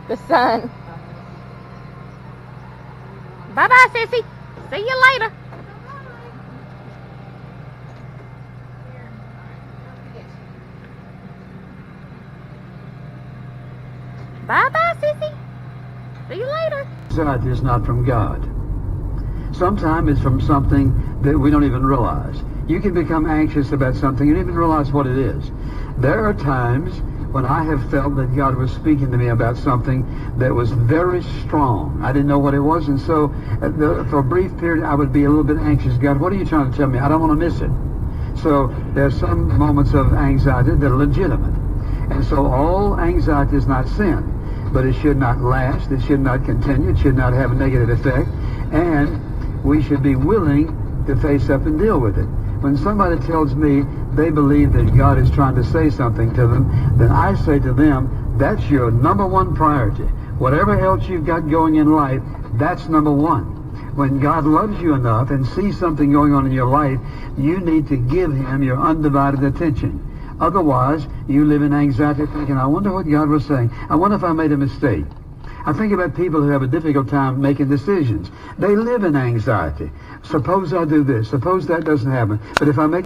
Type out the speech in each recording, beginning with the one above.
The sun. Bye-bye, sissy. See you later. Bye-bye, sissy. See you later. Anxiety is not from God. Sometimes it's from something that we don't even realize. You can become anxious about something and even realize what it is. There are times when I have felt that God was speaking to me about something that was very strong. I didn't know what it was, and so for a brief period I would be a little bit anxious. God, what are you trying to tell me? I don't want to miss it. So there's some moments of anxiety that are legitimate. And so all anxiety is not sin, but it should not last, it should not continue, it should not have a negative effect, and we should be willing to face up and deal with it. When somebody tells me they believe that God is trying to say something to them, then I say to them, that's your number one priority. Whatever else you've got going in life, that's number one. When God loves you enough and sees something going on in your life, you need to give him your undivided attention. Otherwise, you live in anxiety thinking, I wonder what God was saying. I wonder if I made a mistake. I think about people who have a difficult time making decisions. They live in anxiety. Suppose I do this. Suppose that doesn't happen. But if I make...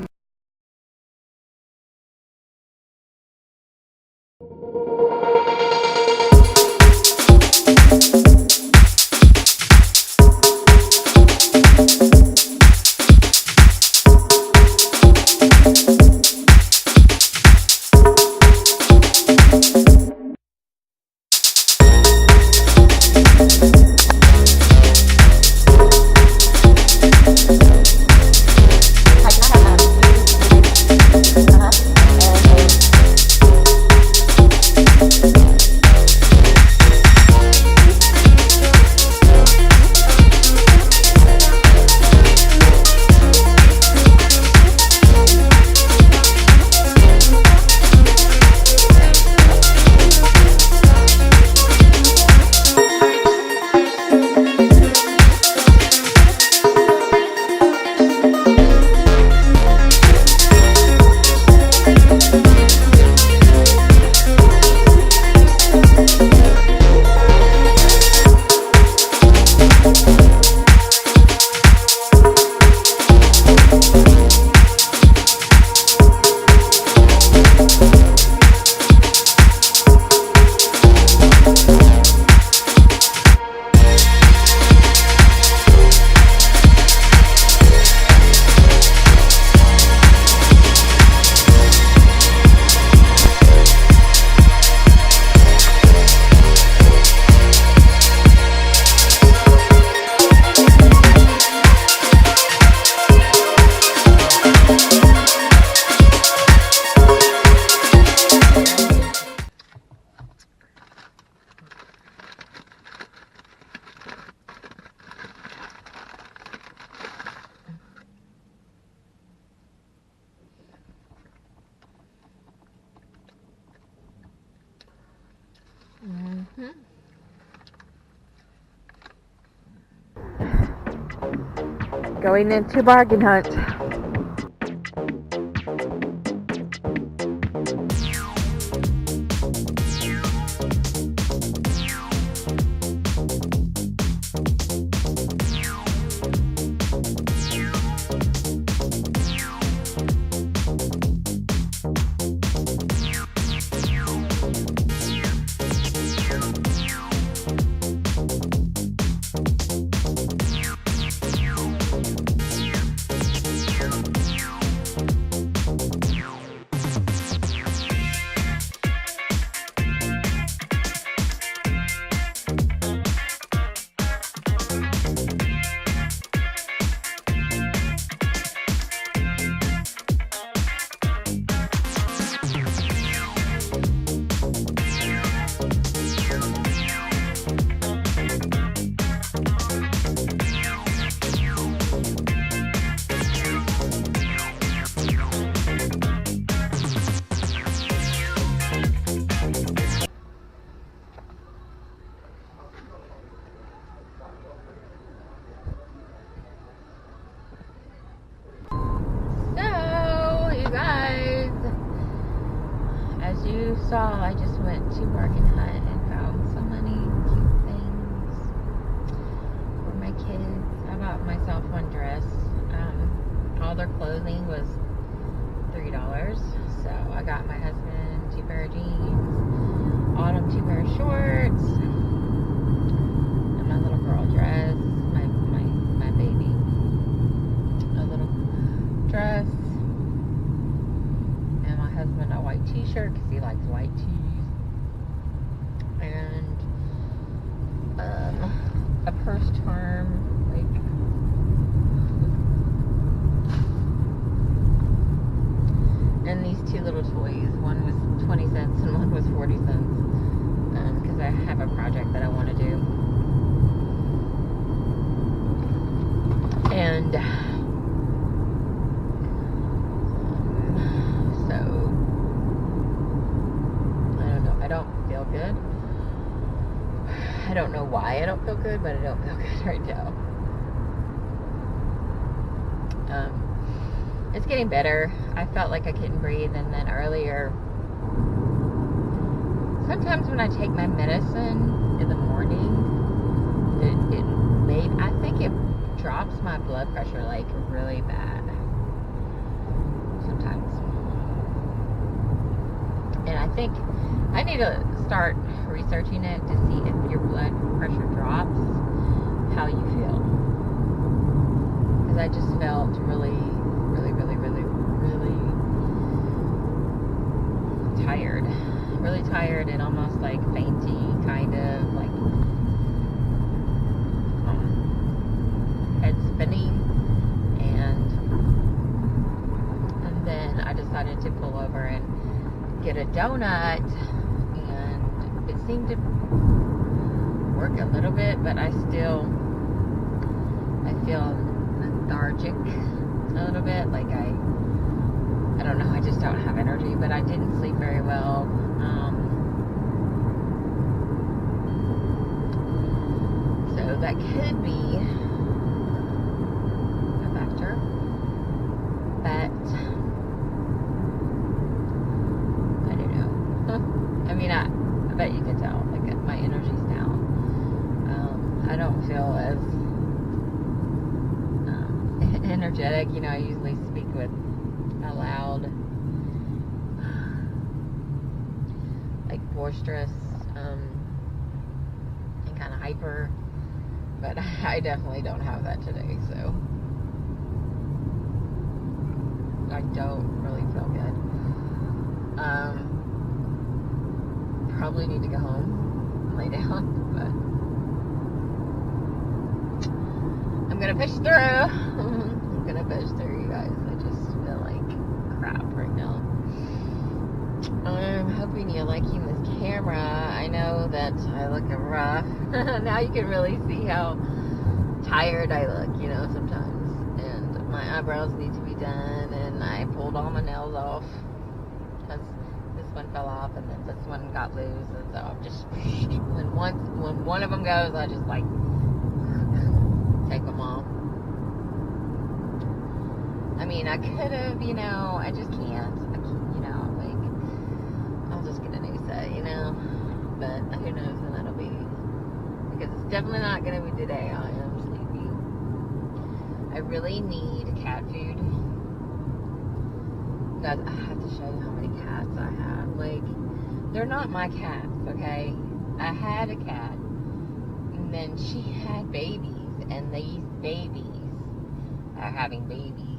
Going into bargain hunt. saw, I just went to Bargain Hunt and found so many cute things for my kids. I bought myself one dress. All their clothing was $3. So I got my husband 2 pair of jeans, Autumn 2 pair of shorts, and my little girl dress, my baby, a little dress, and my husband a white t-shirt because he likes white tees, and a purse charm, and these 2 little toys. One was 20 cents and one was 40 cents. Because I have a project that I want to do. And so I don't know. I don't feel good. I don't know why I don't feel good, but I don't feel good right now. It's getting better. I felt like I couldn't breathe, and then earlier, sometimes when I take my medicine in the morning, I think it drops my blood pressure like really bad. Sometimes. And I think I need to start researching it to see if your blood pressure drops, how you feel. Because I just felt really tired. Really tired and almost like fainty, kind of like head spinning. And then I decided to pull over and get a donut, and it seemed to work a little bit, but I feel lethargic a little bit, like I don't know, I just don't have energy, but I didn't sleep very well. So that could be a factor, but I don't know. I mean, I bet you can tell, like, my energy's down. I don't feel as energetic. You know, I usually speak with a loud, like boisterous, and kind of hyper, but I definitely don't have that today, so I don't really feel good. Probably need to go home and lay down, but I'm gonna push through. I'm gonna push through, you guys. I just feel like crap right now. I'm hoping you're liking this camera. I know that I look rough. Now you can really see how tired I look, you know, sometimes. And my eyebrows need to be done, and I pulled all my nails off because this one fell off and then this one got loose, and so I'm just, when one of them goes, I just like take them off. I mean, I could have, you know, I just can't, you know, like, I'll just get a new set, you know, but who knows when that'll be, because it's definitely not going to be today. I am sleepy. I really need cat food. Guys, I have to show you how many cats I have. Like, they're not my cats, okay? I had a cat, and then she had babies, and these babies are having babies.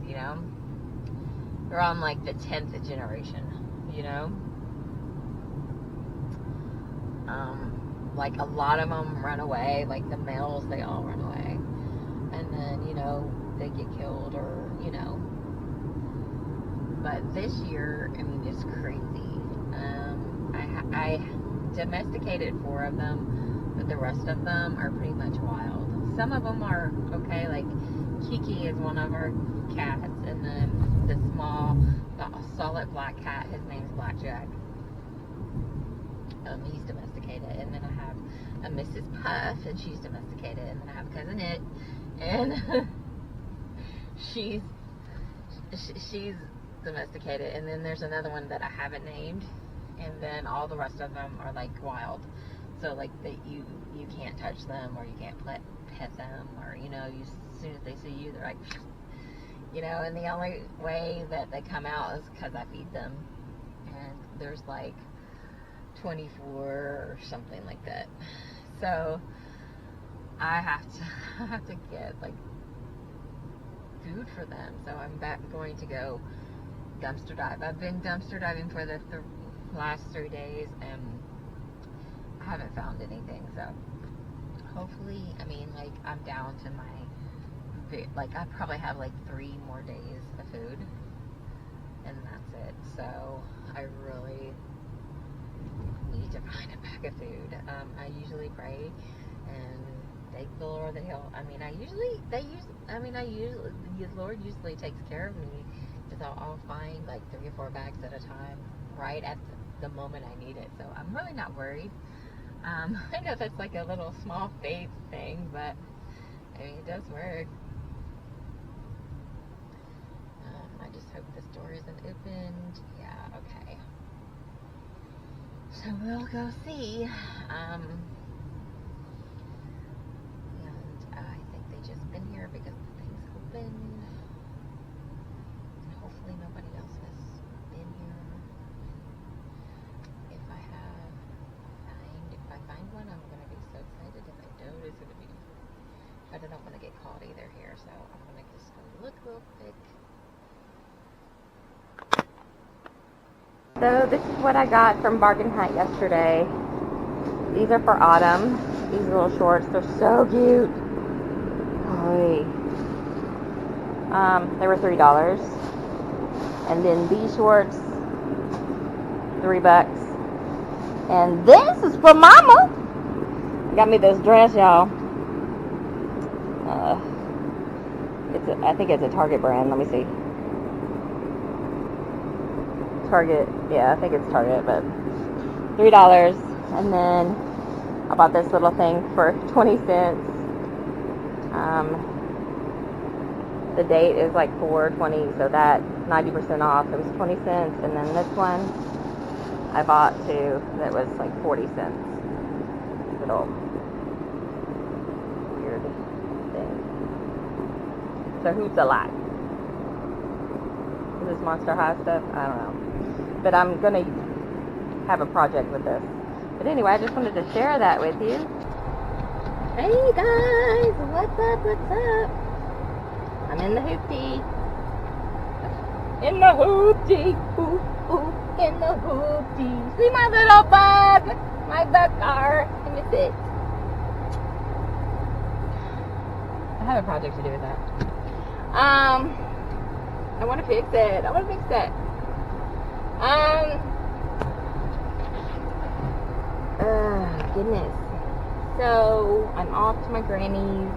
You know, they're on like the 10th generation, you know. Like a lot of them run away, like the males, they all run away, and then, you know, they get killed, or, you know. But this year, I mean, it's crazy. I domesticated 4 of them, but the rest of them are pretty much wild. Some of them are okay, like Kiki is one of our cats, and then the solid black cat, his name's Blackjack. He's domesticated, and then I have a Mrs. Puff, and she's domesticated, and then I have Cousin It, and she's domesticated, and then there's another one that I haven't named, and then all the rest of them are like wild. So like that you can't touch them, or you can't pet them, or you know, as soon as they see you, they're like, you know. And the only way that they come out is because I feed them, and there's like 24 or something like that. So I have to get like food for them. So I'm going to go dumpster dive. I've been dumpster diving for the last 3 days, and I haven't found anything. So hopefully, I mean, like, I'm down to my, like, I probably have like 3 more days of food, and that's it. So I really need to find a bag of food. I usually pray and thank the Lord that He'll, the Lord usually takes care of me, because I'll find like 3 or 4 bags at a time right at the moment I need it. So I'm really not worried. I know that's like a little small faith thing, but I mean, it does work. I just hope this door isn't opened. Yeah, okay. So we'll go see. And I think they just been here because the thing's open. And hopefully nobody else has been here. If I find one, I'm gonna be so excited. If I don't, it's gonna be. But I don't want to get caught either here, so I'm gonna just go look real quick. So this is what I got from Bargain Hunt yesterday. These are for autumn. These little shorts, they're so cute. Oy. They were $3. And then these shorts, $3. And this is for Mama. Got me this dress, y'all. I think it's a Target brand. Let me see. Target, yeah, I think it's Target, but $3. And then I bought this little thing for 20 cents. The date is like 4/20, so that 90% off. It was 20 cents. And then this one I bought too, that was like 40 cents. Little weird thing. So who's a lot? Is this Monster High stuff? I don't know. But I'm gonna have a project with this. But anyway, I just wanted to share that with you. Hey guys, what's up, what's up? I'm in the hoopty. In the hoopty, ooh, ooh, in the hoopty. See my little bug? My bug car. Let me sit. I have a project to do with that. I want to fix it. Goodness. So, I'm off to my granny's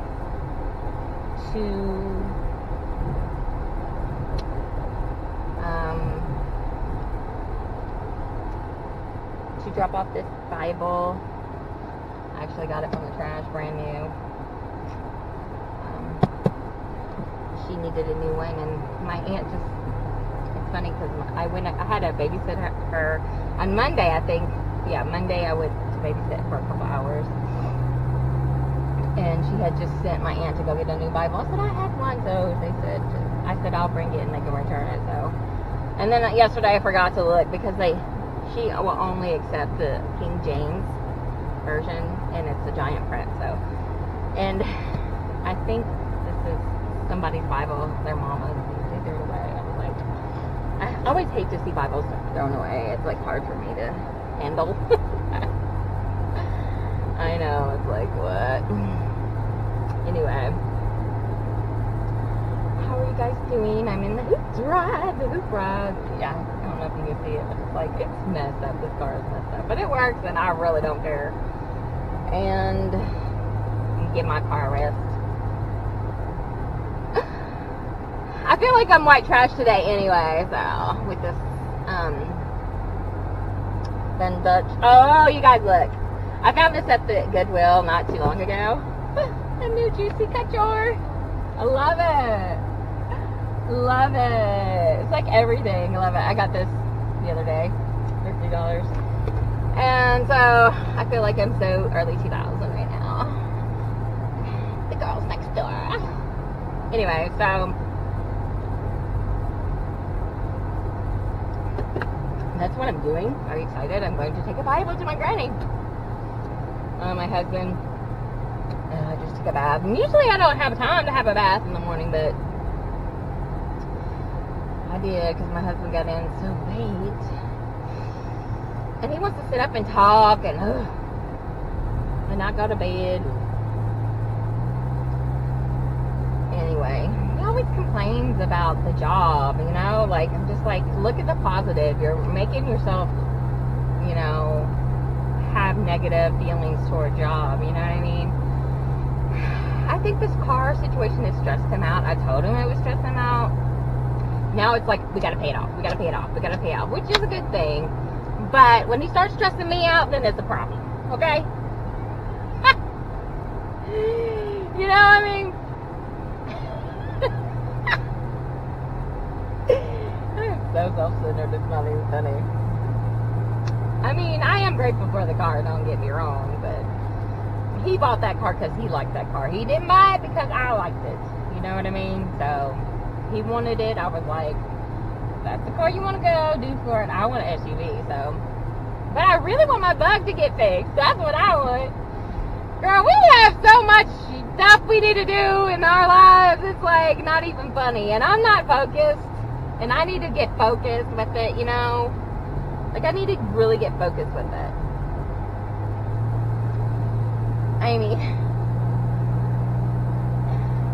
to drop off this Bible. I actually got it from the trash, brand new. She needed a new one, and my aunt just, it's funny because I had to babysit her on Monday, I think. Yeah, Monday I went to babysit for a couple hours, and she had just sent my aunt to go get a new Bible. I said I had one, so I said I'll bring it and they can return it. So, and then yesterday I forgot to look because she will only accept the King James version, and it's a giant print. So, and I think this is somebody's Bible, their mama's. They threw it away. I was like, I always hate to see Bibles thrown away. It's like hard for me to handle. I know, it's like, what? Anyway, how are you guys doing? I'm in the hoop ride. Yeah, I don't know if you can see it, but it's like, it's messed up. This car is messed up, but it works, and I really don't care. And get my car rest. I feel like I'm white trash today anyway, so with this then Dutch. Oh, you guys look. I found this at the Goodwill not too long ago. A new juicy couture. I love it. Love it. So like everything. I love it. I got this the other day for $3. And so I feel like I'm so early 2000 right now. The girls next door. Anyway, so that's what I'm doing. Very excited. I'm going to take a Bible to my granny. My husband just took a bath. And usually I don't have time to have a bath in the morning, but I did because my husband got in so late. And he wants to sit up and talk and not go to bed. Anyway, he always complains about the job, you know? Like, I'm just like, look at the positive. You're making yourself, you know, have negative feelings toward a job, you know what I mean? I think this car situation has stressed him out. I told him it would stress him out. Now it's like, we gotta pay it off, we gotta pay it off, we gotta pay it off, which is a good thing. But when he starts stressing me out, then it's a problem, okay? You know what I mean? I'm so self-centered, it's not even funny. I mean, I am grateful for the car, don't get me wrong, but he bought that car because he liked that car. He didn't buy it because I liked it, you know what I mean? So, he wanted it, I was like, that's the car you want to go, do for it. I want an SUV, so. But I really want my bug to get fixed. That's what I want. Girl, we have so much stuff we need to do in our lives. It's like not even funny. And I'm not focused. And I need to get focused with it, you know. Like, I need to really get focused with it. I mean,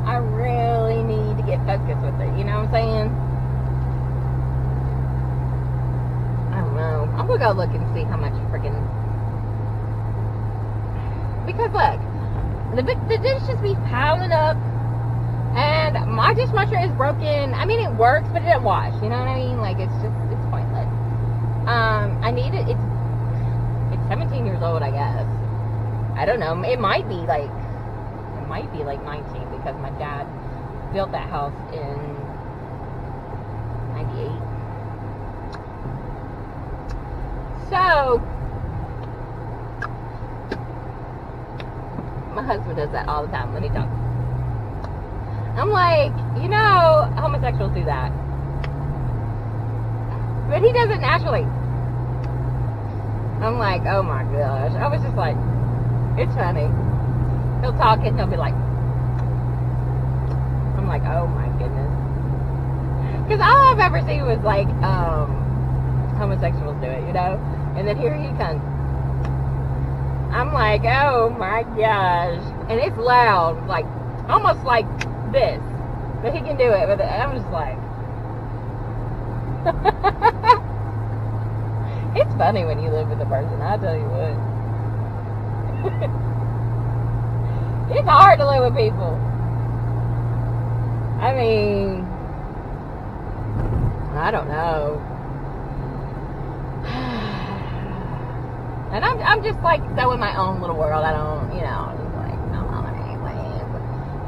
I really need to get focused with it. You know what I'm saying? I don't know. I'm gonna go look and see how much freaking. Because look, the dishes be piling up, and my dishwasher is broken. I mean, it works, but it doesn't wash. You know what I mean? Like, it's pointless. I need it. It's 17 years old, I guess. I don't know. It might be like 19 because my dad built that house in 98. So, my husband does that all the time when he talks. I'm like, you know, homosexuals do that. But he does it naturally. I'm like, oh my gosh. I was just like, it's funny. He'll talk and he'll be like, I'm like, oh my goodness. Because all I've ever seen was like, homosexuals do it, you know? And then here he comes. I'm like, oh my gosh. And it's loud, like, almost like this. But he can do it. But I'm just like, it's funny when you live with a person, I'll tell you what. It's hard to live with people. I mean, I don't know. And I'm just like so in my own little world. I don't, you know, I'm just like, no,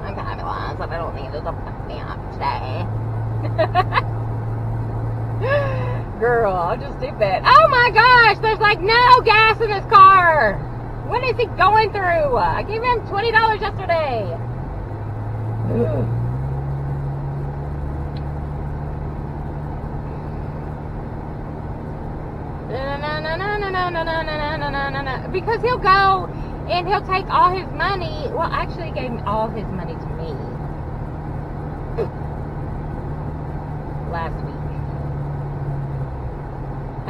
I'm kind of lost. I don't need to fuck me up today. Girl, I'm just stupid. Oh my gosh, there's like no gas in this car. What is he going through? I gave him $20 yesterday. Because he'll go and he'll take all his money. Well, actually, he gave all his money to me last week.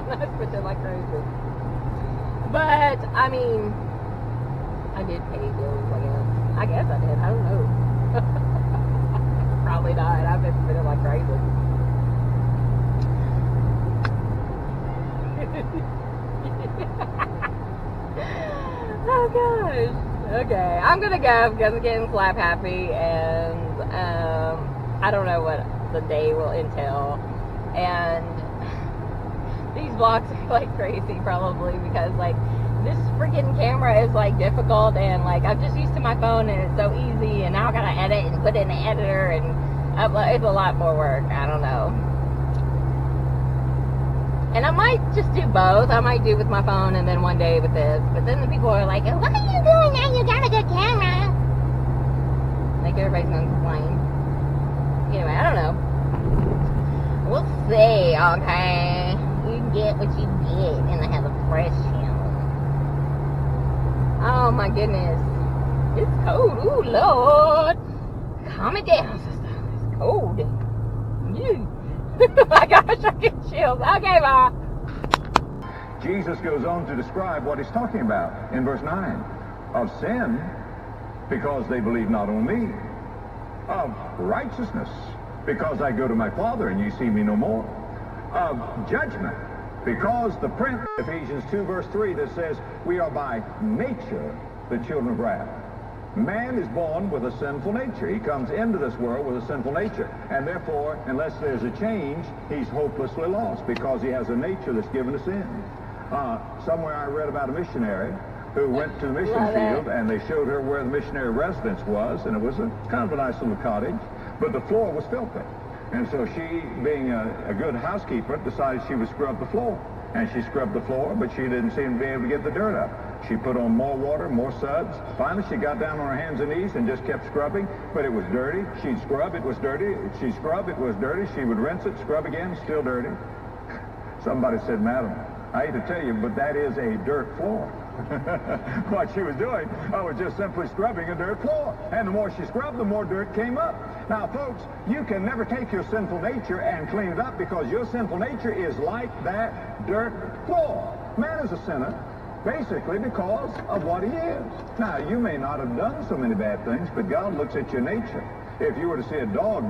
And I spent it like crazy. But, I mean, I did pay bills, I guess. I guess I did. I don't know. Probably not. I've been spending like crazy. Oh gosh. Okay, I'm gonna go because I'm getting slap happy, and I don't know what the day will entail. And these vlogs are like crazy, probably because like this freaking camera is like difficult, and like I'm just used to my phone and it's so easy, and now I gotta edit and put it in the editor and upload. It's a lot more work. I don't know. And I might just do both. I might do with my phone and then one day with this. But then the people are like, what are you doing now? You got a good camera. Like everybody's going to complain. Anyway, I don't know. We'll see, okay? You get what you get in the HelloFresh. Oh my goodness. It's cold. Ooh, Lord. Calm it down, sister. It's cold. Ew. My gosh, I get chills. Okay, bye. Jesus goes on to describe what he's talking about in verse 9. Of sin, because they believe not on me. Of righteousness, because I go to my Father and you see me no more. Of judgment, because the prince, Ephesians 2 verse 3, that says we are by nature the children of wrath. Man is born with a sinful nature. He comes into this world with a sinful nature. And therefore, unless there's a change, he's hopelessly lost because he has a nature that's given to sin. Somewhere I read about a missionary who went to the mission field, and they showed her where the missionary residence was, and it was kind of a nice little cottage, but the floor was filthy. And so she, being a good housekeeper, decided she would scrub the floor. And she scrubbed the floor, but she didn't seem to be able to get the dirt up. She put on more water, more suds. Finally, she got down on her hands and knees and just kept scrubbing, but it was dirty. She'd scrub, it was dirty. She'd scrub, it was dirty. She would rinse it, scrub again, still dirty. Somebody said, Madam, I hate to tell you, but that is a dirt floor. What she was doing was just simply scrubbing a dirt floor. And the more she scrubbed, the more dirt came up. Now, folks, you can never take your sinful nature and clean it up because your sinful nature is like that dirt floor. Man is a sinner, basically because of what he is. Now, you may not have done so many bad things, but God looks at your nature. If you were to see a dog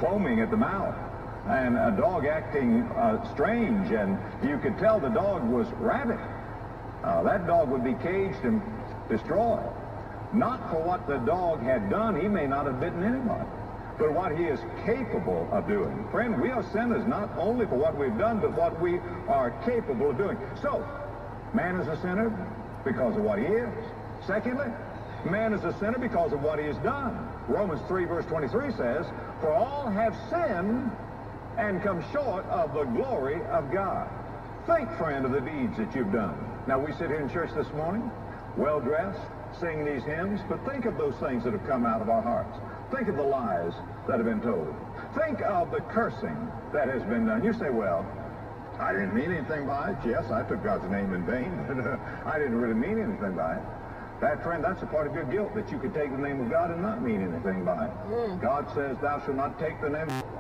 foaming at the mouth, and a dog acting strange, and you could tell the dog was rabid, that dog would be caged and destroyed. Not for what the dog had done. He may not have bitten anybody, but what he is capable of doing. Friend, we are sinners not only for what we've done, but what we are capable of doing. So, man is a sinner because of what he is. Secondly, man is a sinner because of what he has done. Romans 3 verse 23 says, for all have sinned and come short of the glory of God. Think, friend, of the deeds that you've done. Now, we sit here in church this morning, well-dressed, sing these hymns, but think of those things that have come out of our hearts. Think of the lies that have been told. Think of the cursing that has been done. You say, well, I didn't mean anything by it. Yes, I took God's name in vain, but I didn't really mean anything by it. That, friend, that's a part of your guilt, that you could take the name of God and not mean anything by it. God says, thou shalt not take the name of God.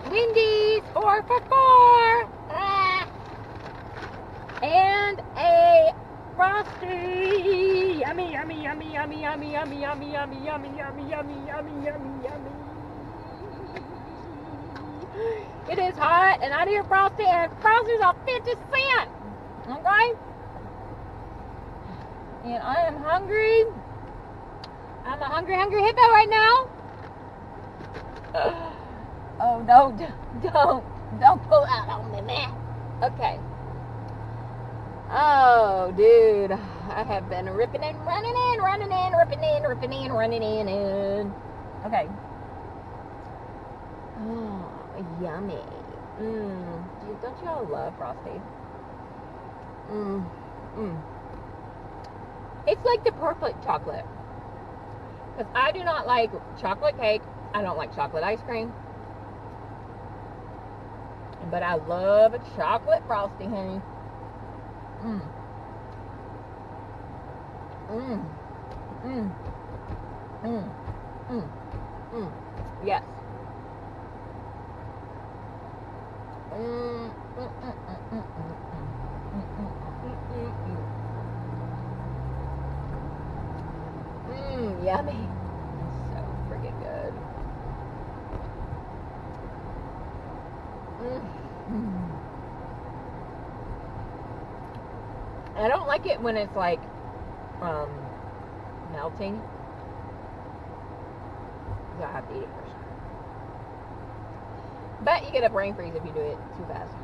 Wendy's 4 for 4. And a Frosty. Yummy, yummy, yummy, yummy, yummy, yummy, yummy, yummy, yummy, yummy, yummy, yummy, yummy, yummy. It is hot, and I need a Frosty, and Frosty's are 50 cents. Okay? And I am hungry. I'm a hungry hippo right now. Oh, no, don't pull out on me, man. Okay. Oh, dude, I have been ripping and running in, ripping in, running in. Okay. Oh, yummy. Dude, don't you all love Frosty? It's like the perfect chocolate. Because I do not like chocolate cake. I don't like chocolate ice cream. But I love a chocolate Frosty, honey. Yes. Yummy. So freaking good. I don't like it when it's like melting. So I have to eat it first. But you get a brain freeze if you do it too fast.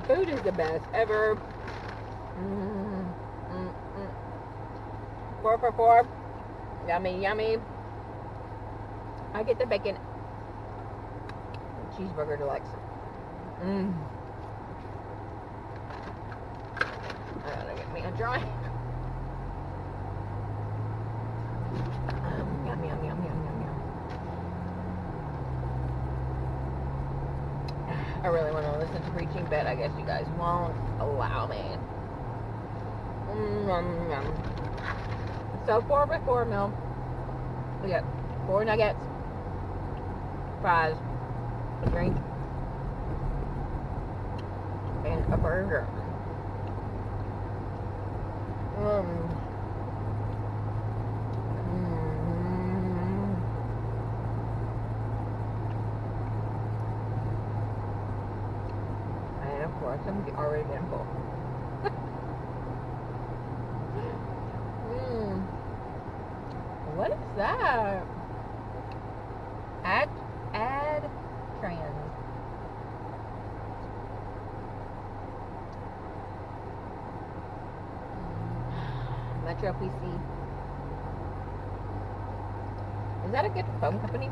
Food is the best ever. 4 for 4. Yummy, yummy. I get the bacon cheeseburger deluxe. I gotta get me a dry. Yum, yum, yum, yum, yum, yum. I really want to listen to preaching, but I guess you guys won't allow me. Yum, yum. So 4 by 4 meal. We got 4 nuggets, fries, a drink, and a burger. And of course, I'm already getting full. What is that? Add trans. Metro PC. Is that a good phone company?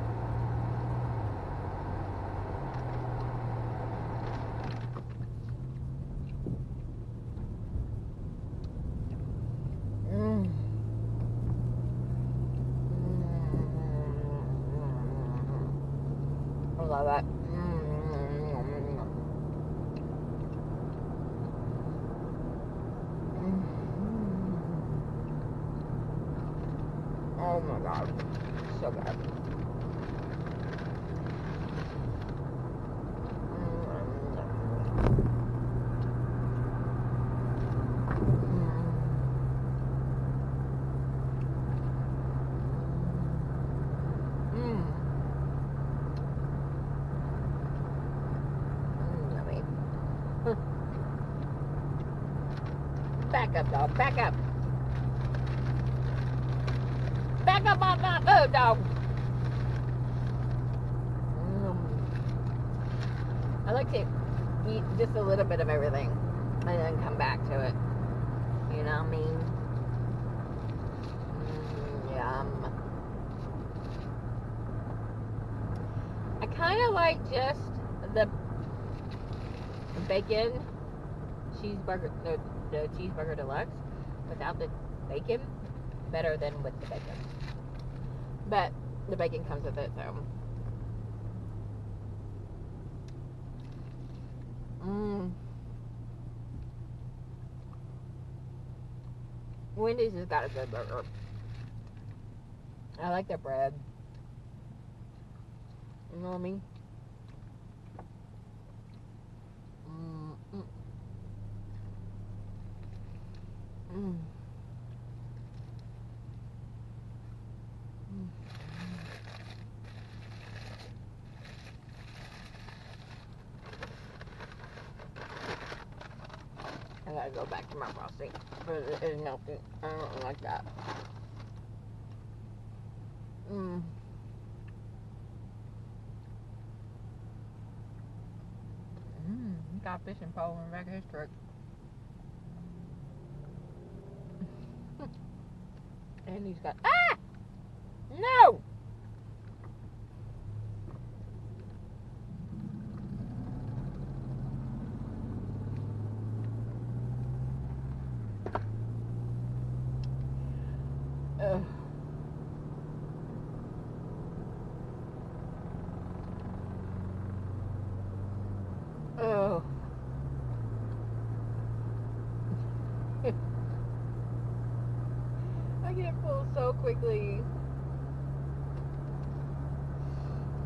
I love that. Oh my god, so good. Yummy. Back up, dog. Back up. Back up on that food, dog. I like to eat just a little bit of everything and then come back to it. You know what I mean? Yum. I kind of like just the bacon cheeseburger, the cheeseburger deluxe without the bacon better than with the bacon. But the bacon comes with it, so. Wendy's has got a good burger. I like their bread. You know what I mean? I gotta go back to my frosting, but it is melting. I don't like that. Got a fishing pole in the back of his truck. And he's got, no! Ugh. Oh. I get full so quickly.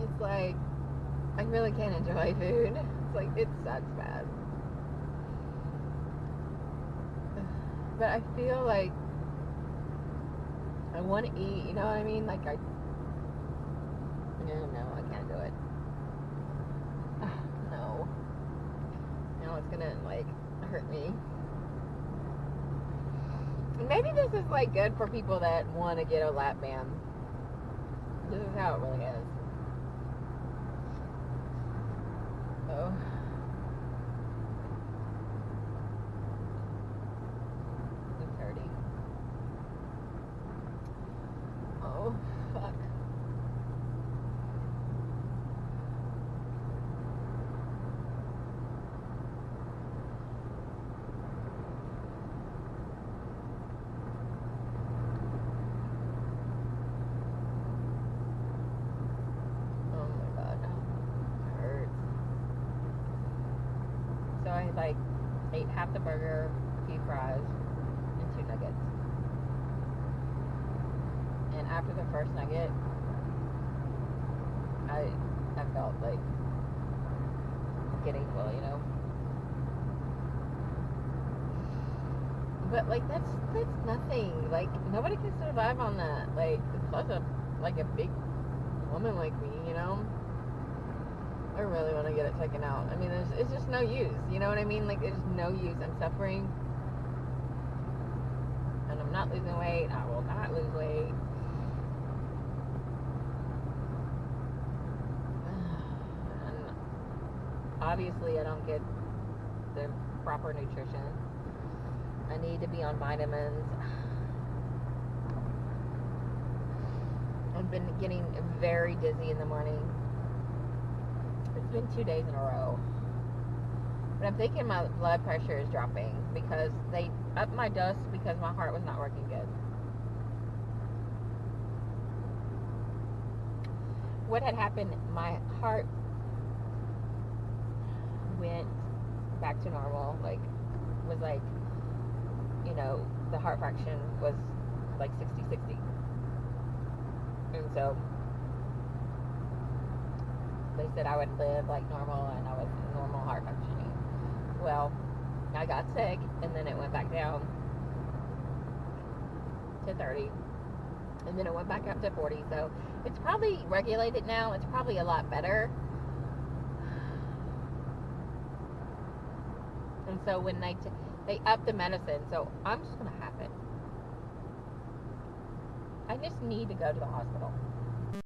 It's like, I really can't enjoy food. It's like, it sucks bad. But I feel like I want to eat, you know what I mean? Like, no, I can't do it. No. Now it's gonna, like, hurt me. And maybe this is, like, good for people that want to get a lap band. This is how it really is. Oh. I like ate half the burger, a few fries, and 2 nuggets. And after the first nugget, I felt like getting full, you know. But like that's nothing. Like nobody can survive on that. Like plus a big woman like me, you know. I really want to get it taken out. I mean, it's just no use. You know what I mean? Like there's no use. I'm suffering, and I'm not losing weight. I will not lose weight. And obviously, I don't get the proper nutrition. I need to be on vitamins. I've been getting very dizzy in the morning. It's been 2 days in a row. But I'm thinking my blood pressure is dropping because they upped my dose because my heart was not working good. What had happened, my heart went back to normal, was like, you know, the heart fraction was like 60-60. And so they said I would live like normal and I was normal heart functioning. Well, I got sick and then it went back down to 30. And then it went back up to 40. So it's probably regulated now. It's probably a lot better. And so when they upped the medicine, so I'm just going to have it. I just need to go to the hospital.